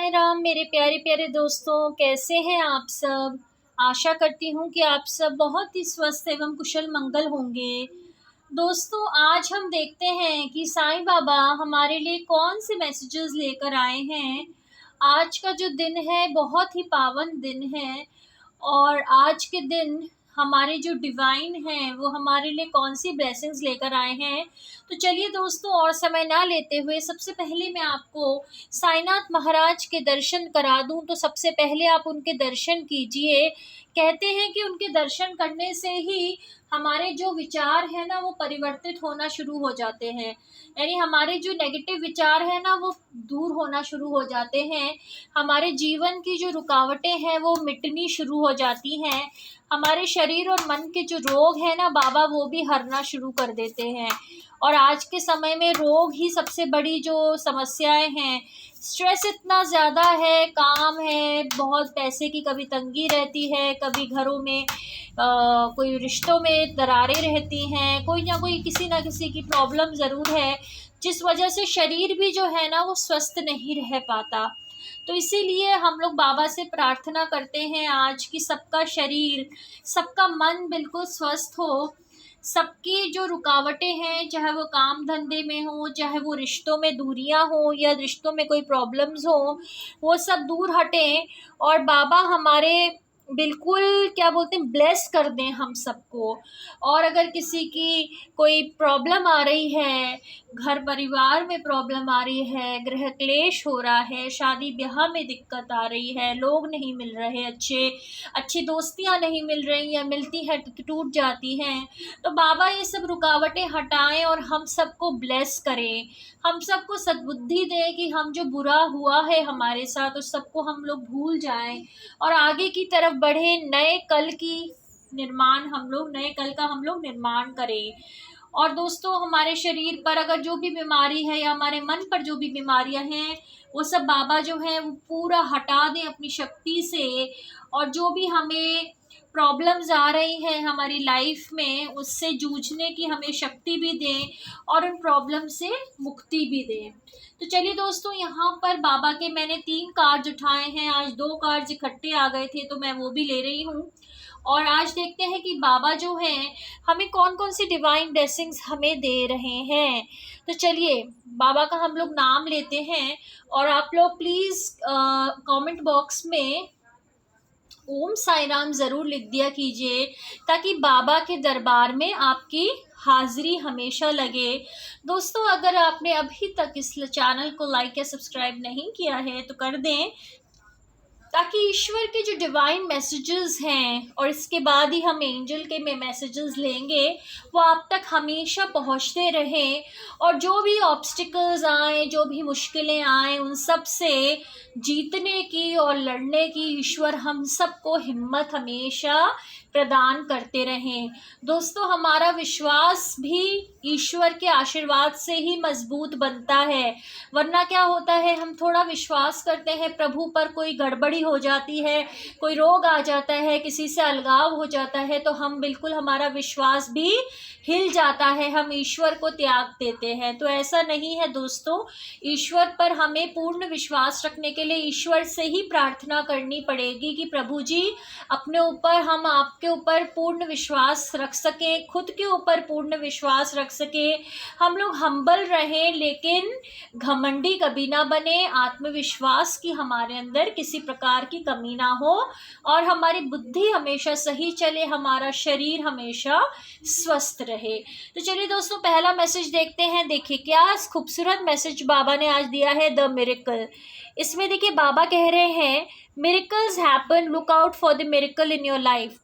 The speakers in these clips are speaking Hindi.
साईं राम मेरे प्यारे प्यारे दोस्तों, कैसे हैं आप सब। आशा करती हूँ कि आप सब बहुत ही स्वस्थ एवं कुशल मंगल होंगे। दोस्तों, आज हम देखते हैं कि साईं बाबा हमारे लिए कौन से मैसेजेस लेकर आए हैं। आज का जो दिन है बहुत ही पावन दिन है और आज के दिन हमारे जो डिवाइन हैं वो हमारे लिए कौन सी ब्लेसिंग्स लेकर आए हैं। तो चलिए दोस्तों, और समय ना लेते हुए सबसे पहले मैं आपको साईनाथ महाराज के दर्शन करा दूं। तो सबसे पहले आप उनके दर्शन कीजिए। कहते हैं कि उनके दर्शन करने से ही हमारे जो विचार है ना वो परिवर्तित होना शुरू हो जाते हैं, यानी हमारे जो नेगेटिव विचार है ना वो दूर होना शुरू हो जाते हैं। हमारे जीवन की जो रुकावटें हैं वो मिटनी शुरू हो जाती हैं। हमारे शरीर और मन के जो रोग हैं ना बाबा वो भी हरना शुरू कर देते हैं। और आज के समय में रोग ही सबसे बड़ी जो समस्याएं हैं। स्ट्रेस इतना ज़्यादा है, काम है, बहुत पैसे की कभी तंगी रहती है, कभी घरों में कोई रिश्तों में दरारें रहती हैं, कोई ना कोई किसी ना किसी की प्रॉब्लम ज़रूर है, जिस वजह से शरीर भी जो है ना वो स्वस्थ नहीं रह पाता। तो इसीलिए हम लोग बाबा से प्रार्थना करते हैं आज कि सबका शरीर, सबका मन बिल्कुल स्वस्थ हो। सबकी जो रुकावटें हैं, चाहे वो काम धंधे में हो, चाहे वो रिश्तों में दूरियां हो या रिश्तों में कोई प्रॉब्लम्स हो, वो सब दूर हटें और बाबा हमारे बिल्कुल क्या बोलते हैं ब्लेस कर दें हम सबको। और अगर किसी की कोई प्रॉब्लम आ रही है, घर परिवार में प्रॉब्लम आ रही है, गृह क्लेश हो रहा है, शादी ब्याह में दिक्कत आ रही है, लोग नहीं मिल रहे, अच्छी दोस्तियां नहीं मिल रही या मिलती है तो टूट जाती हैं, तो बाबा ये सब रुकावटें हटाएं और हम सबको ब्लेस करें। हम सबको सद्बुद्धि दें कि हम जो बुरा हुआ है हमारे साथ उस सबको हम लोग भूल जाएं और आगे की तरफ बढ़े, नए कल का हम लोग निर्माण करें। और दोस्तों, हमारे शरीर पर अगर जो भी बीमारी है या हमारे मन पर जो भी बीमारियां हैं वो सब बाबा जो है वो पूरा हटा दें अपनी शक्ति से। और जो भी हमें प्रॉब्लम्स आ रही हैं हमारी लाइफ में उससे जूझने की हमें शक्ति भी दें और उन प्रॉब्लम से मुक्ति भी दें। तो चलिए दोस्तों, यहाँ पर बाबा के मैंने 3 कार्ड्स उठाए हैं। आज 2 कार्ड्स इकट्ठे आ गए थे तो मैं वो भी ले रही हूँ। और आज देखते हैं कि बाबा जो हैं हमें कौन कौन सी डिवाइन ब्लेसिंग्स हमें दे रहे हैं। तो चलिए बाबा का हम लोग नाम लेते हैं और आप लोग प्लीज़ कमेंट बॉक्स में ओम साई राम ज़रूर लिख दिया कीजिए ताकि बाबा के दरबार में आपकी हाजिरी हमेशा लगे। दोस्तों, अगर आपने अभी तक इस चैनल को लाइक या सब्सक्राइब नहीं किया है तो कर दें ताकि ईश्वर के जो डिवाइन मैसेजेस हैं और इसके बाद ही हम एंजल के में मैसेजेस लेंगे वो आप तक हमेशा पहुंचते रहें। और जो भी ऑब्स्टिकल्स आए, जो भी मुश्किलें आए, उन सब से जीतने की और लड़ने की ईश्वर हम सबको हिम्मत हमेशा प्रदान करते रहें। दोस्तों, हमारा विश्वास भी ईश्वर के आशीर्वाद से ही मजबूत बनता है, वरना क्या होता है हम थोड़ा विश्वास करते हैं प्रभु पर, कोई गड़बड़ी हो जाती है, कोई रोग आ जाता है, किसी से अलगाव हो जाता है तो हम बिल्कुल हमारा विश्वास भी हिल जाता है, हम ईश्वर को त्याग देते हैं। तो ऐसा नहीं है दोस्तों, ईश्वर पर हमें पूर्ण विश्वास रखने के लिए ईश्वर से ही प्रार्थना करनी पड़ेगी कि प्रभु जी अपने ऊपर, हम आपके ऊपर पूर्ण विश्वास रख सकें, खुद के ऊपर पूर्ण विश्वास रख सकें। हम लोग हम्बल रहें लेकिन घमंडी कभी ना बने, आत्मविश्वास की हमारे अंदर किसी प्रकार की कमी ना हो और हमारी बुद्धि हमेशा सही चले, हमारा शरीर हमेशा स्वस्थ रहे। तो चलिए दोस्तों, पहला मैसेज देखते हैं। देखिए क्या खूबसूरत मैसेज बाबा ने आज दिया है, द मिरेकल। इसमें देखिए बाबा कह रहे हैं miracles happen, look out for the miracle in your life.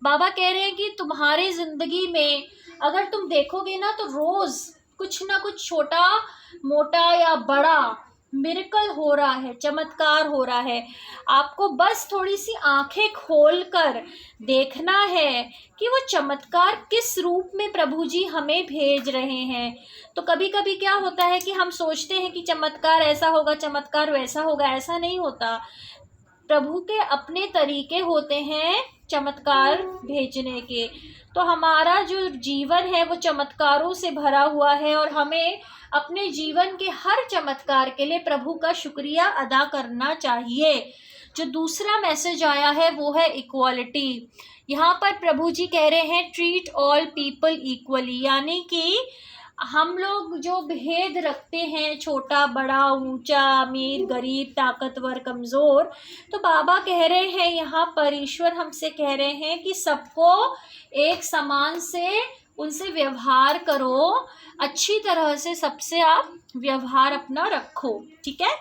बाबा कह रहे हैं कि तुम्हारी जिंदगी में अगर तुम देखोगे ना तो रोज कुछ ना कुछ छोटा मोटा या बड़ा मिरेकल हो रहा है, चमत्कार हो रहा है। आपको बस थोड़ी सी आंखें खोलकर देखना है कि वो चमत्कार किस रूप में प्रभु जी हमें भेज रहे हैं। तो कभी कभी क्या होता है कि हम सोचते हैं कि चमत्कार ऐसा होगा, चमत्कार वैसा होगा, ऐसा नहीं होता। प्रभु के अपने तरीके होते हैं चमत्कार भेजने के। तो हमारा जो जीवन है वो चमत्कारों से भरा हुआ है और हमें अपने जीवन के हर चमत्कार के लिए प्रभु का शुक्रिया अदा करना चाहिए। जो दूसरा मैसेज आया है वो है इक्वालिटी। यहाँ पर प्रभु जी कह रहे हैं ट्रीट ऑल पीपल इक्वली, यानी कि हम लोग जो भेद रखते हैं, छोटा बड़ा, ऊंचा अमीर गरीब, ताकतवर कमज़ोर, तो बाबा कह रहे हैं यहाँ पर, ईश्वर हमसे कह रहे हैं कि सबको एक समान से उनसे व्यवहार करो, अच्छी तरह से सबसे आप व्यवहार अपना रखो, ठीक है।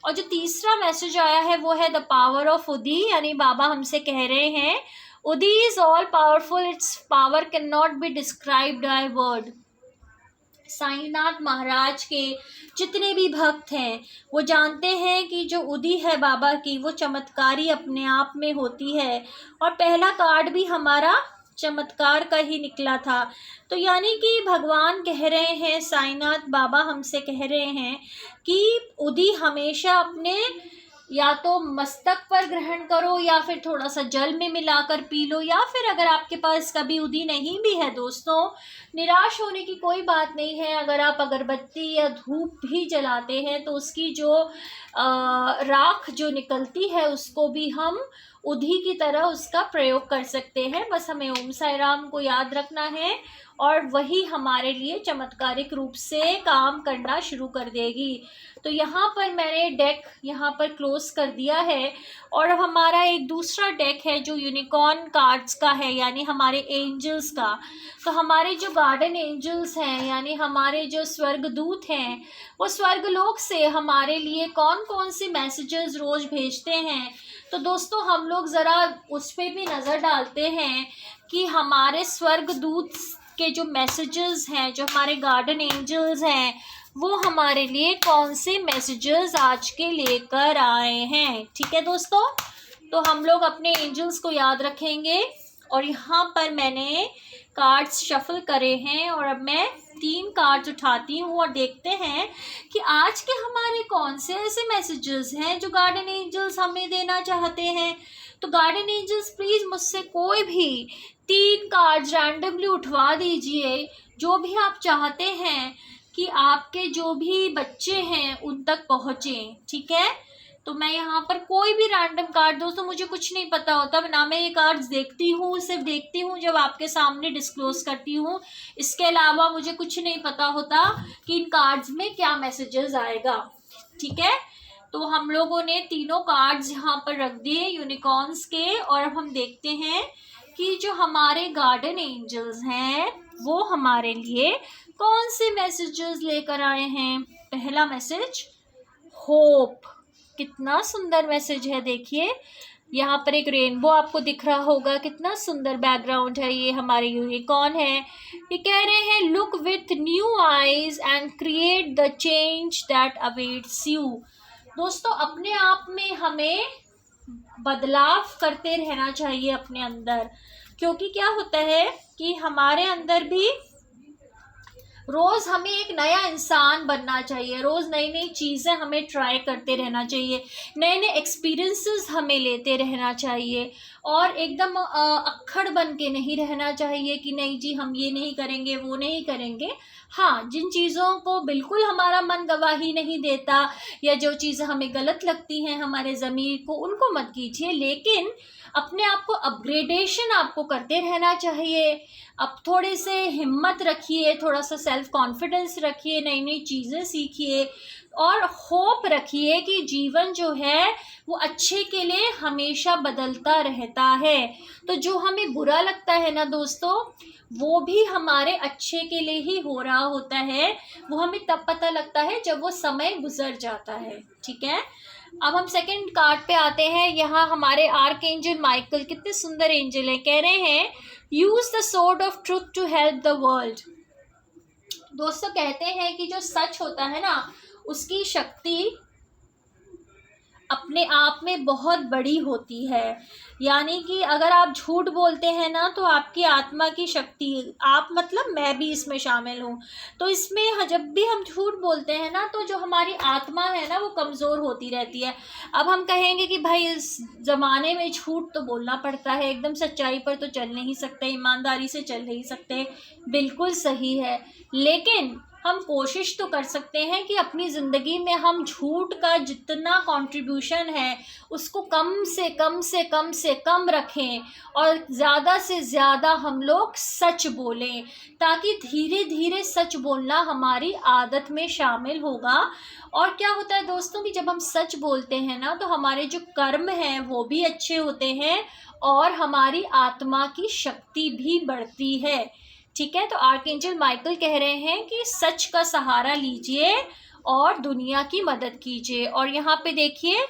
और जो तीसरा मैसेज आया है वो है द पावर ऑफ उदी, यानी बाबा हमसे कह रहे हैं udi is all powerful, its power can not be described by word. Sainath Maharaj के जितने भी भक्त हैं वो जानते हैं कि जो उदी है बाबा की वो चमत्कारी अपने आप में होती है, और पहला कार्ड भी हमारा चमत्कार का ही निकला था। तो यानी कि भगवान कह रहे हैं, साईनाथ बाबा हमसे कह रहे हैं कि उदी हमेशा अपने या तो मस्तक पर ग्रहण करो या फिर थोड़ा सा जल में मिलाकर पी लो, या फिर अगर आपके पास कभी उदी नहीं भी है दोस्तों, निराश होने की कोई बात नहीं है। अगर आप अगरबत्ती या धूप भी जलाते हैं तो उसकी जो राख जो निकलती है उसको भी हम उधी की तरह उसका प्रयोग कर सकते हैं। बस हमें ओम साई राम को याद रखना है और वही हमारे लिए चमत्कारिक रूप से काम करना शुरू कर देगी। तो यहाँ पर मैंने डेक यहाँ पर क्लोज कर दिया है, और हमारा एक दूसरा डेक है जो यूनिकॉर्न कार्ड्स का है, यानी हमारे एंजल्स का। तो हमारे जो गार्डन एंजल्स हैं, यानी हमारे जो स्वर्गदूत हैं, वो स्वर्गलोक से हमारे लिए कौन कौन से मैसेजेस रोज़ भेजते हैं। तो दोस्तों हम लोग ज़रा उस पर भी नज़र डालते हैं कि हमारे स्वर्गदूत के जो मैसेजेस हैं, जो हमारे गार्डन एंजल्स हैं, वो हमारे लिए कौन से मैसेजेस आज के लेकर आए हैं। ठीक है दोस्तों, तो हम लोग अपने एंजल्स को याद रखेंगे। और यहाँ पर मैंने कार्ड्स शफल करे हैं और अब मैं 3 कार्ड्स उठाती हूँ और देखते हैं कि आज के हमारे कौन से ऐसे मैसेजेस हैं जो गार्डन एंजल्स हमें देना चाहते हैं। तो गार्डन एंजल्स प्लीज़ मुझसे कोई भी 3 कार्ड्स रैंडमली उठवा दीजिए, जो भी आप चाहते हैं कि आपके जो भी बच्चे हैं उन तक पहुँचें। ठीक है, तो मैं यहाँ पर कोई भी रैंडम कार्ड, दोस्तों मुझे कुछ नहीं पता होता ना, मैं ये कार्ड्स देखती हूँ, सिर्फ देखती हूँ जब आपके सामने डिस्क्लोज करती हूँ। इसके अलावा मुझे कुछ नहीं पता होता कि इन कार्ड्स में क्या मैसेजेस आएगा। ठीक है, तो हम लोगों ने तीनों कार्ड्स यहाँ पर रख दिए यूनिकॉर्न्स के, और अब हम देखते हैं कि जो हमारे गार्डन एंजल्स हैं वो हमारे लिए कौन से मैसेजेस लेकर आए हैं। पहला मैसेज होप, कितना सुंदर मैसेज है। देखिए यहाँ पर एक रेनबो आपको दिख रहा होगा, कितना सुंदर बैकग्राउंड है। ये हमारे यूनिकॉर्न है। ये कह रहे हैं look with new eyes and create the change that awaits you. दोस्तों अपने आप में हमें बदलाव करते रहना चाहिए अपने अंदर, क्योंकि क्या होता है कि हमारे अंदर भी रोज़ हमें एक नया इंसान बनना चाहिए, रोज़ नई नई चीज़ें हमें ट्राई करते रहना चाहिए, नए नए एक्सपीरियंसेस हमें लेते रहना चाहिए, और एकदम अक्खड़ बन के नहीं रहना चाहिए कि नहीं जी हम ये नहीं करेंगे वो नहीं करेंगे। हाँ, जिन चीज़ों को बिल्कुल हमारा मन गवाही नहीं देता या जो चीज़ें हमें गलत लगती हैं हमारे ज़मीर को, उनको मत कीजिए, लेकिन अपने आप को अपग्रेडेशन आपको करते रहना चाहिए। अब थोड़े से हिम्मत रखिए, थोड़ा सा सेल्फ कॉन्फिडेंस रखिए, नई नई चीज़ें सीखिए और होप रखिए कि जीवन जो है वो अच्छे के लिए हमेशा बदलता रहता है। तो जो हमें बुरा लगता है ना दोस्तों, वो भी हमारे अच्छे के लिए ही हो रहा होता है। वो हमें तब पता लगता है जब वो समय गुजर जाता है। ठीक है, अब हम सेकंड कार्ड पे आते हैं। यहाँ हमारे आर्क एंजल माइकल, कितने सुंदर एंजल है, कह रहे हैं use the sword of truth to help the world. दोस्तों कहते हैं कि जो सच होता है ना, उसकी शक्ति अपने आप में बहुत बड़ी होती है। यानी कि अगर आप झूठ बोलते हैं ना तो आपकी आत्मा की शक्ति, आप मतलब मैं भी इसमें शामिल हूँ, तो इसमें जब भी हम झूठ बोलते हैं ना तो जो हमारी आत्मा है ना वो कमज़ोर होती रहती है। अब हम कहेंगे कि भाई इस ज़माने में झूठ तो बोलना पड़ता है, एकदम सच्चाई पर तो चल नहीं सकते, ईमानदारी से चल नहीं सकते, बिल्कुल सही है। लेकिन हम कोशिश तो कर सकते हैं कि अपनी ज़िंदगी में हम झूठ का जितना कंट्रीब्यूशन है उसको कम से कम रखें और ज़्यादा से ज़्यादा हम लोग सच बोलें, ताकि धीरे धीरे सच बोलना हमारी आदत में शामिल होगा। और क्या होता है दोस्तों कि जब हम सच बोलते हैं ना तो हमारे जो कर्म हैं वो भी अच्छे होते हैं और हमारी आत्मा की शक्ति भी बढ़ती है। ठीक है, तो आर्कएंजल माइकल कह रहे हैं कि सच का सहारा लीजिए और दुनिया की मदद कीजिए। और यहाँ पे देखिए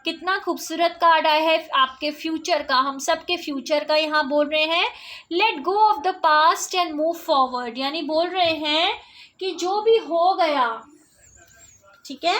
कितना खूबसूरत कार्ड आया है आपके फ्यूचर का, हम सब के फ्यूचर का। यहाँ बोल रहे हैं let go of the past and move forward, यानी बोल रहे हैं कि जो भी हो गया, ठीक है,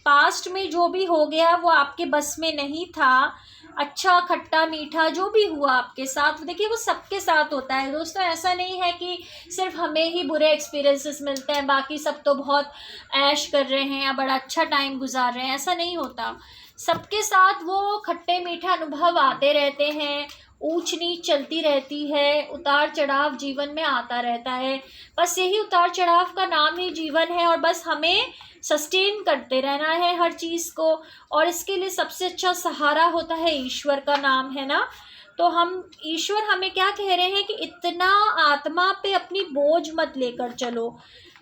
पास्ट में जो भी हो गया वो आपके बस में नहीं था, अच्छा खट्टा मीठा जो भी हुआ आपके साथ, देखिए वो सबके साथ होता है दोस्तों। ऐसा नहीं है कि सिर्फ हमें ही बुरे एक्सपीरियंसेस मिलते हैं, बाकी सब तो बहुत ऐश कर रहे हैं या बड़ा अच्छा टाइम गुजार रहे हैं, ऐसा नहीं होता। सबके साथ वो खट्टे मीठे अनुभव आते रहते हैं, ऊंच नीच चलती रहती है, उतार चढ़ाव जीवन में आता रहता है। बस यही उतार चढ़ाव का नाम ही जीवन है और बस हमें सस्टेन करते रहना है हर चीज़ को। और इसके लिए सबसे अच्छा सहारा होता है ईश्वर का नाम, है ना। तो हम ईश्वर हमें क्या कह रहे हैं कि इतना आत्मा पे अपनी बोझ मत लेकर चलो,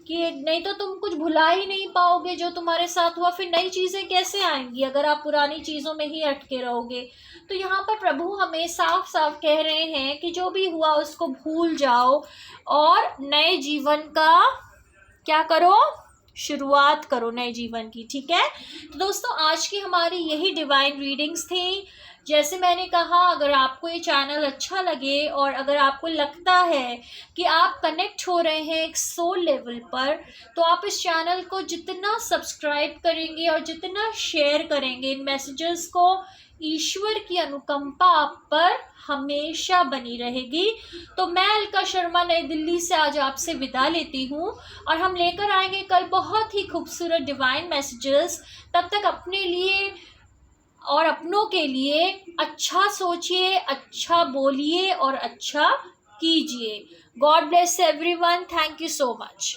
कि नहीं तो तुम कुछ भुला ही नहीं पाओगे जो तुम्हारे साथ हुआ, फिर नई चीज़ें कैसे आएंगी अगर आप पुरानी चीज़ों में ही अटके रहोगे। तो यहाँ पर प्रभु हमें साफ साफ कह रहे हैं कि जो भी हुआ उसको भूल जाओ और नए जीवन का क्या करो, शुरुआत करो नए जीवन की। ठीक है, तो दोस्तों आज की हमारी यही डिवाइन रीडिंग्स थी। जैसे मैंने कहा, अगर आपको ये चैनल अच्छा लगे और अगर आपको लगता है कि आप कनेक्ट हो रहे हैं एक सोल लेवल पर, तो आप इस चैनल को जितना सब्सक्राइब करेंगे और जितना शेयर करेंगे इन मैसेजेस को, ईश्वर की अनुकंपा आप पर हमेशा बनी रहेगी। तो मैं अलका शर्मा नई दिल्ली से आज आपसे विदा लेती हूँ और हम लेकर आएंगे कल बहुत ही खूबसूरत डिवाइन मैसेजेस। तब तक अपने लिए और अपनों के लिए अच्छा सोचिए, अच्छा बोलिए और अच्छा कीजिए। God bless everyone. Thank you so much.